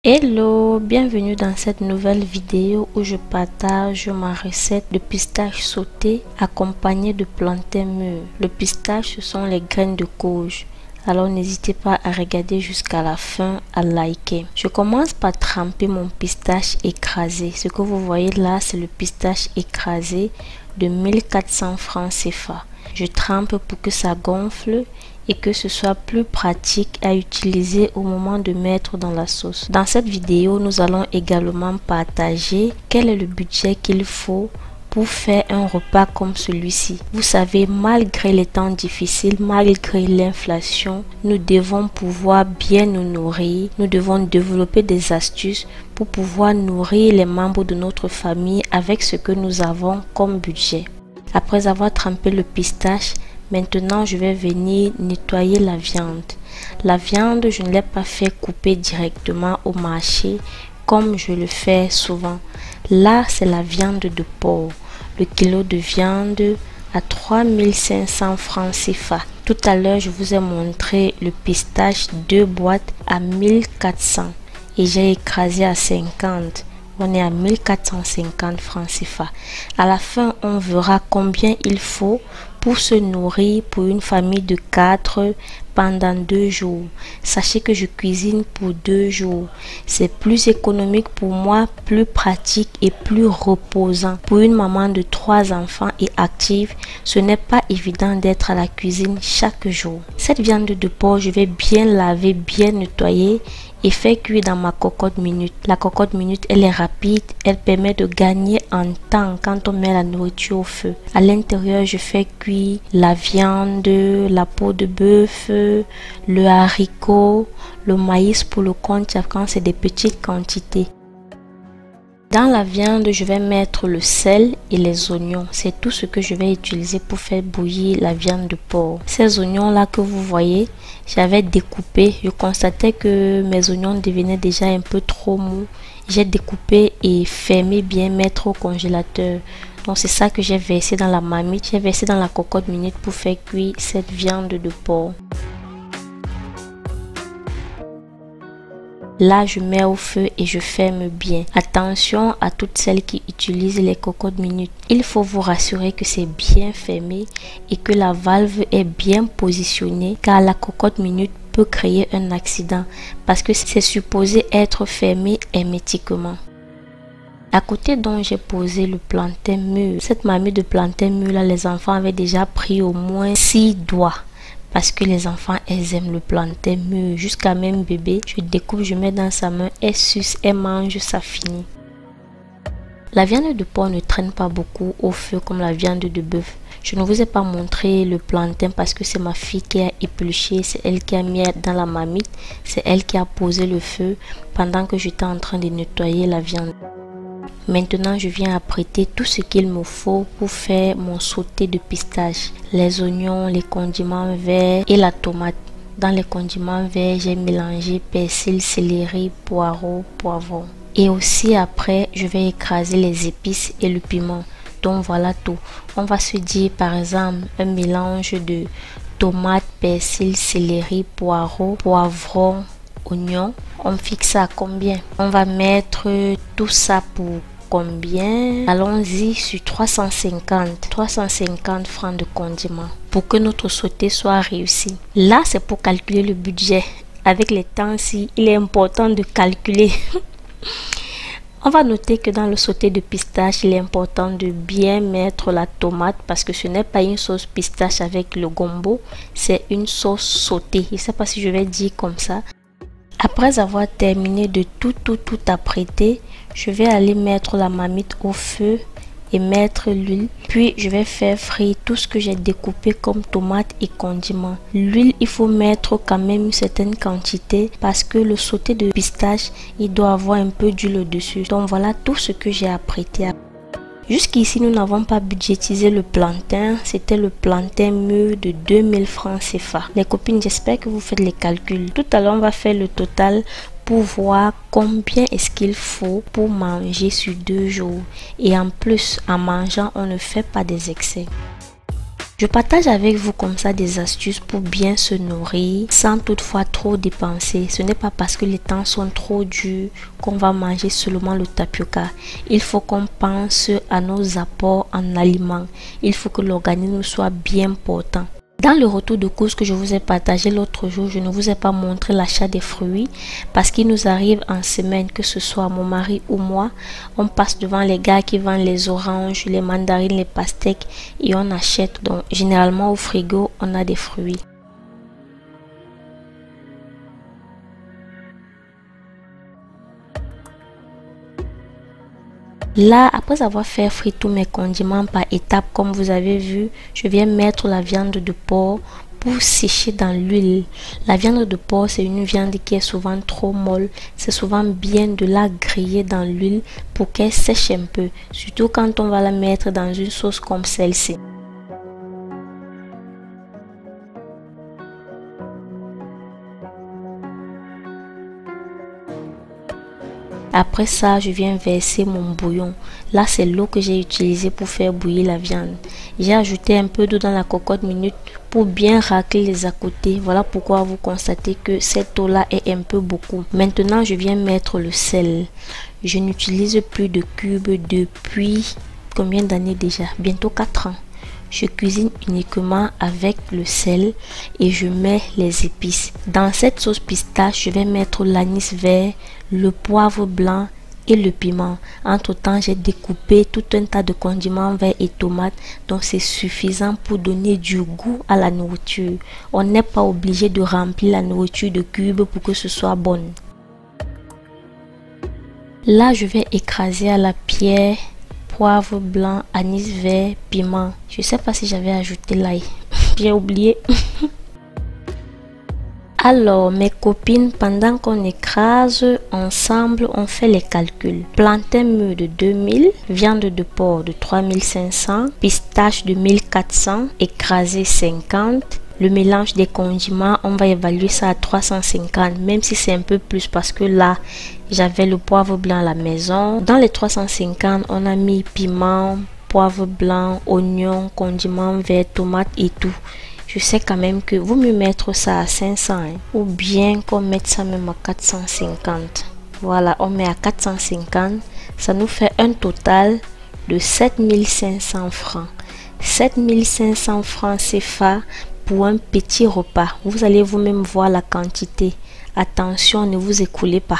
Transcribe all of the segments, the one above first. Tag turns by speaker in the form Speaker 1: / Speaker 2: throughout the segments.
Speaker 1: Hello, bienvenue dans cette nouvelle vidéo où je partage ma recette de pistache sauté accompagnée de plantain mûr. Le pistache, ce sont les graines de courge. Alors n'hésitez pas à regarder jusqu'à la fin, à liker. Je commence par tremper mon pistache écrasé. Ce que vous voyez là, c'est le pistache écrasé de 1400 francs CFA. Je trempe pour que ça gonfle et que ce soit plus pratique à utiliser au moment de mettre dans la sauce. Dans cette vidéo, nous allons également partager quel est le budget qu'il faut pour faire un repas comme celui-ci. Vous savez, malgré les temps difficiles, malgré l'inflation, nous devons pouvoir bien nous nourrir. Nous devons développer des astuces pour pouvoir nourrir les membres de notre famille avec ce que nous avons comme budget. Après avoir trempé le pistache, maintenant je vais venir nettoyer la viande. La viande, je ne l'ai pas fait couper directement au marché comme je le fais souvent. Là, c'est la viande de porc. Le kilo de viande à 3500 francs CFA. Tout à l'heure, je vous ai montré le pistache 2 boîtes à 1400 et j'ai écrasé à 50. On est à 1450 francs CFA. À la fin, on verra combien il faut pour se nourrir pour une famille de 4 pendant 2 jours. Sachez que je cuisine pour 2 jours. C'est plus économique pour moi, plus pratique et plus reposant. Pour une maman de 3 enfants et active, ce n'est pas évident d'être à la cuisine chaque jour. Cette viande de porc, je vais bien laver, bien nettoyer et faire cuire dans ma cocotte minute. La cocotte minute, elle est rapide, elle permet de gagner en temps quand on met la nourriture au feu. À l'intérieur, je fais cuire la viande, la peau de bœuf, le haricot, le maïs pour le compte quand c'est des petites quantités. Dans la viande, je vais mettre le sel et les oignons. C'est tout ce que je vais utiliser pour faire bouillir la viande de porc. Ces oignons-là que vous voyez, j'avais découpé. Je constatais que mes oignons devenaient déjà un peu trop mous. J'ai découpé et fermé bien, mettre au congélateur. Donc c'est ça que j'ai versé dans la marmite. J'ai versé dans la cocotte minute pour faire cuire cette viande de porc. Là, je mets au feu et je ferme bien. Attention à toutes celles qui utilisent les cocottes minutes. Il faut vous rassurer que c'est bien fermé et que la valve est bien positionnée car la cocotte minute peut créer un accident parce que c'est supposé être fermé hermétiquement. À côté donc j'ai posé le plantain mûr. Cette marmite de plantain mûr là, les enfants avaient déjà pris au moins 6 doigts. Parce que les enfants, elles aiment le plantain mûr. Jusqu'à même bébé, je découpe, je mets dans sa main, elle suce, elle mange, ça finit. La viande de porc ne traîne pas beaucoup au feu comme la viande de bœuf. Je ne vous ai pas montré le plantain parce que c'est ma fille qui a épluché, c'est elle qui a mis dans la marmite, c'est elle qui a posé le feu pendant que j'étais en train de nettoyer la viande. Maintenant, je viens apprêter tout ce qu'il me faut pour faire mon sauté de pistache. Les oignons, les condiments verts et la tomate. Dans les condiments verts, j'ai mélangé persil, céleri, poireau, poivron. Et aussi après, je vais écraser les épices et le piment. Donc voilà tout. On va se dire par exemple un mélange de tomate, persil, céleri, poireau, poivron, oignon. On fixe à combien? On va mettre tout ça pour combien? Allons-y sur 350 francs de condiments pour que notre sauté soit réussi. Là, c'est pour calculer le budget. Avec les temps-ci, il est important de calculer. On va noter que dans le sauté de pistache, il est important de bien mettre la tomate parce que ce n'est pas une sauce pistache avec le gombo, c'est une sauce sautée. Je ne sais pas si je vais dire comme ça. Après avoir terminé de tout apprêter, je vais aller mettre la marmite au feu et mettre l'huile. Puis je vais faire frire tout ce que j'ai découpé comme tomates et condiments. L'huile, il faut mettre quand même une certaine quantité parce que le sauté de pistache, il doit avoir un peu d'huile dessus. Donc voilà tout ce que j'ai apprêté. Jusqu'ici, nous n'avons pas budgétisé le plantain. C'était le plantain mûr de 2000 francs CFA. Les copines, j'espère que vous faites les calculs. Tout à l'heure, on va faire le total pour voir combien est-ce qu'il faut pour manger sur 2 jours. Et en plus, en mangeant, on ne fait pas des excès. Je partage avec vous comme ça des astuces pour bien se nourrir sans toutefois trop dépenser. Ce n'est pas parce que les temps sont trop durs qu'on va manger seulement le tapioca. Il faut qu'on pense à nos apports en aliments. Il faut que l'organisme soit bien portant. Dans le retour de course que je vous ai partagé l'autre jour, je ne vous ai pas montré l'achat des fruits parce qu'il nous arrive en semaine, que ce soit mon mari ou moi, on passe devant les gars qui vendent les oranges, les mandarines, les pastèques et on achète. Donc généralement au frigo, on a des fruits. Là, après avoir fait frire tous mes condiments par étapes, comme vous avez vu, je viens mettre la viande de porc pour sécher dans l'huile. La viande de porc, c'est une viande qui est souvent trop molle. C'est souvent bien de la griller dans l'huile pour qu'elle sèche un peu, surtout quand on va la mettre dans une sauce comme celle-ci. Après ça, je viens verser mon bouillon. Là, c'est l'eau que j'ai utilisée pour faire bouillir la viande. J'ai ajouté un peu d'eau dans la cocotte minute pour bien racler les à côté. Voilà pourquoi vous constatez que cette eau-là est un peu beaucoup. Maintenant, je viens mettre le sel. Je n'utilise plus de cubes depuis combien d'années déjà? Bientôt 4 ans. Je cuisine uniquement avec le sel et je mets les épices. Dans cette sauce pistache, je vais mettre l'anis vert, le poivre blanc et le piment. Entre temps, j'ai découpé tout un tas de condiments verts et tomates, donc c'est suffisant pour donner du goût à la nourriture. On n'est pas obligé de remplir la nourriture de cubes pour que ce soit bon. Là, je vais écraser à la pierre poivre blanc, anis vert, piment. Je sais pas si j'avais ajouté l'ail. J'ai oublié. Alors, mes copines, pendant qu'on écrase ensemble, on fait les calculs. Plantain mûr de 2000, viande de porc de 3500, pistache de 1400, écrasé 50. Le mélange des condiments, on va évaluer ça à 350, même si c'est un peu plus parce que là, j'avais le poivre blanc à la maison. Dans les 350, on a mis piment, poivre blanc, oignon, condiments verts, tomates et tout. Je sais quand même que vaut mieux mettre ça à 500 hein, ou bien qu'on mette ça même à 450. Voilà, on met à 450. Ça nous fait un total de 7500 francs. 7500 francs CFA pour un petit repas. Vous allez vous-même voir la quantité. Attention, ne vous écoulez pas.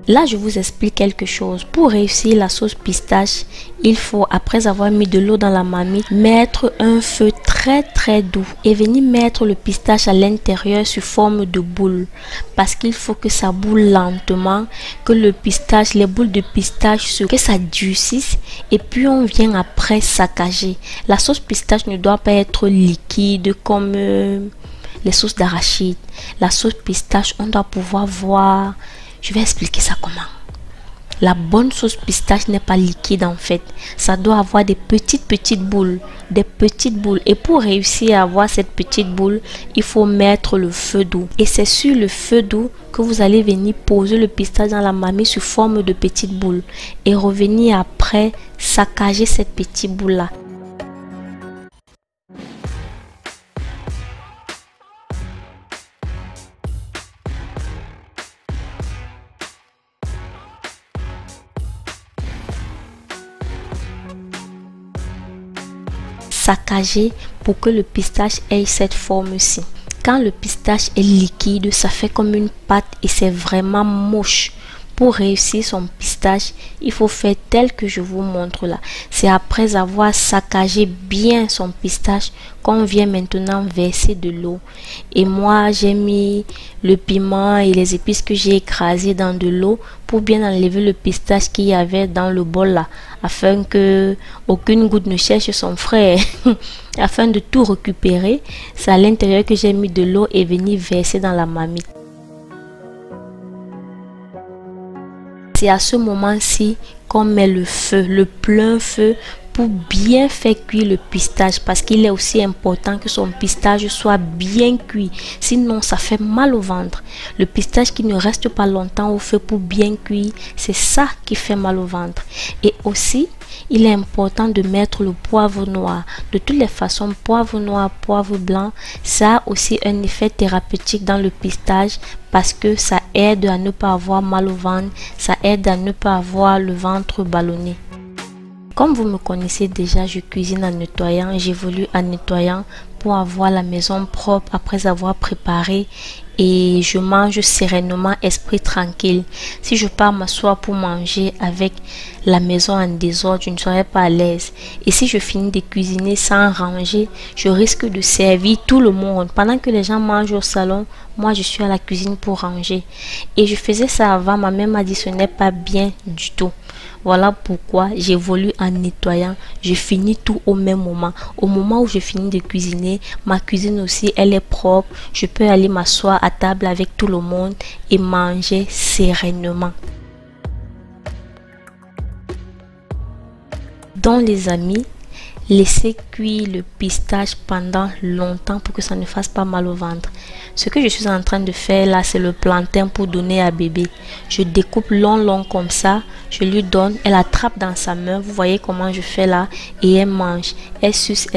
Speaker 1: Là, je vous explique quelque chose. Pour réussir la sauce pistache, il faut, après avoir mis de l'eau dans la marmite, mettre un feu très doux et venir mettre le pistache à l'intérieur sous forme de boule. Parce qu'il faut que ça boule lentement, que le pistache, les boules de pistache, que ça durcisse et puis on vient après saccager. La sauce pistache ne doit pas être liquide comme les sauces d'arachide. La sauce pistache, on doit pouvoir voir. Je vais expliquer ça comment. La bonne sauce pistache n'est pas liquide en fait. Ça doit avoir des petites boules. Des petites boules. Et pour réussir à avoir cette petite boule, il faut mettre le feu doux. Et c'est sur le feu doux que vous allez venir poser le pistache dans la marmite sous forme de petites boules. Et revenir après saccager cette petite boule là. Saccager pour que le pistache ait cette forme-ci. Quand le pistache est liquide, ça fait comme une pâte et c'est vraiment moche. Pour réussir son pistache, il faut faire tel que je vous montre là. C'est après avoir saccagé bien son pistache qu'on vient maintenant verser de l'eau. Et moi, j'ai mis le piment et les épices que j'ai écrasés dans de l'eau pour bien enlever le pistache qu'il y avait dans le bol là, afin que aucune goutte ne cherche son frère. Afin de tout récupérer, c'est à l'intérieur que j'ai mis de l'eau et venir verser dans la marmite. C'est à ce moment-ci qu'on met le feu, le plein feu, pour bien faire cuire le pistache, parce qu'il est aussi important que son pistache soit bien cuit, sinon ça fait mal au ventre. Le pistache qui ne reste pas longtemps au feu pour bien cuire, c'est ça qui fait mal au ventre. Et aussi, il est important de mettre le poivre noir. De toutes les façons, poivre noir, poivre blanc, ça a aussi un effet thérapeutique dans le pistache parce que ça aide à ne pas avoir mal au ventre, ça aide à ne pas avoir le ventre ballonné. Comme vous me connaissez déjà, je cuisine en nettoyant, j'évolue en nettoyant pour avoir la maison propre après avoir préparé, et je mange sereinement, esprit tranquille. Si je pars m'asseoir pour manger avec la maison en désordre, je ne serai pas à l'aise. Et si je finis de cuisiner sans ranger, je risque de servir tout le monde. Pendant que les gens mangent au salon, moi je suis à la cuisine pour ranger. Et je faisais ça avant, ma mère m'a dit ce n'est pas bien du tout. Voilà pourquoi j'évolue en nettoyant. Je finis tout au même moment. Au moment où je finis de cuisiner, ma cuisine aussi, elle est propre. Je peux aller m'asseoir à table avec tout le monde et manger sereinement. Donc les amis, laissez cuire le pistache pendant longtemps pour que ça ne fasse pas mal au ventre. Ce que je suis en train de faire là, c'est le plantain pour donner à bébé. Je découpe long comme ça, je lui donne, elle attrape dans sa main, vous voyez comment je fais là, et elle mange. Elle suce,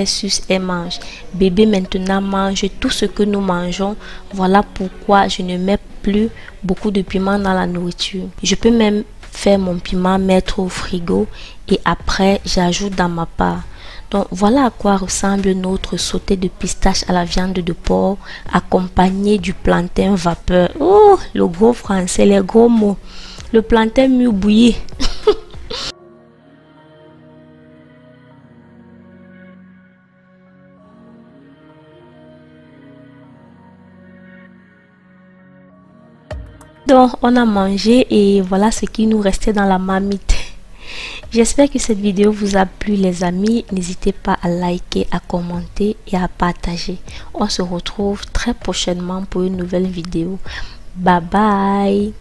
Speaker 1: elle mange. Bébé maintenant mange tout ce que nous mangeons. Voilà pourquoi je ne mets plus beaucoup de piment dans la nourriture. Je peux même faire mon piment, mettre au frigo et après j'ajoute dans ma part. Donc voilà à quoi ressemble notre sauté de pistache à la viande de porc accompagné du plantain vapeur. Oh, le gros français, les gros mots. Le plantain mûr bouilli. Donc on a mangé et voilà ce qui nous restait dans la marmite. J'espère que cette vidéo vous a plu les amis. N'hésitez pas à liker, à commenter et à partager. On se retrouve très prochainement pour une nouvelle vidéo. Bye bye.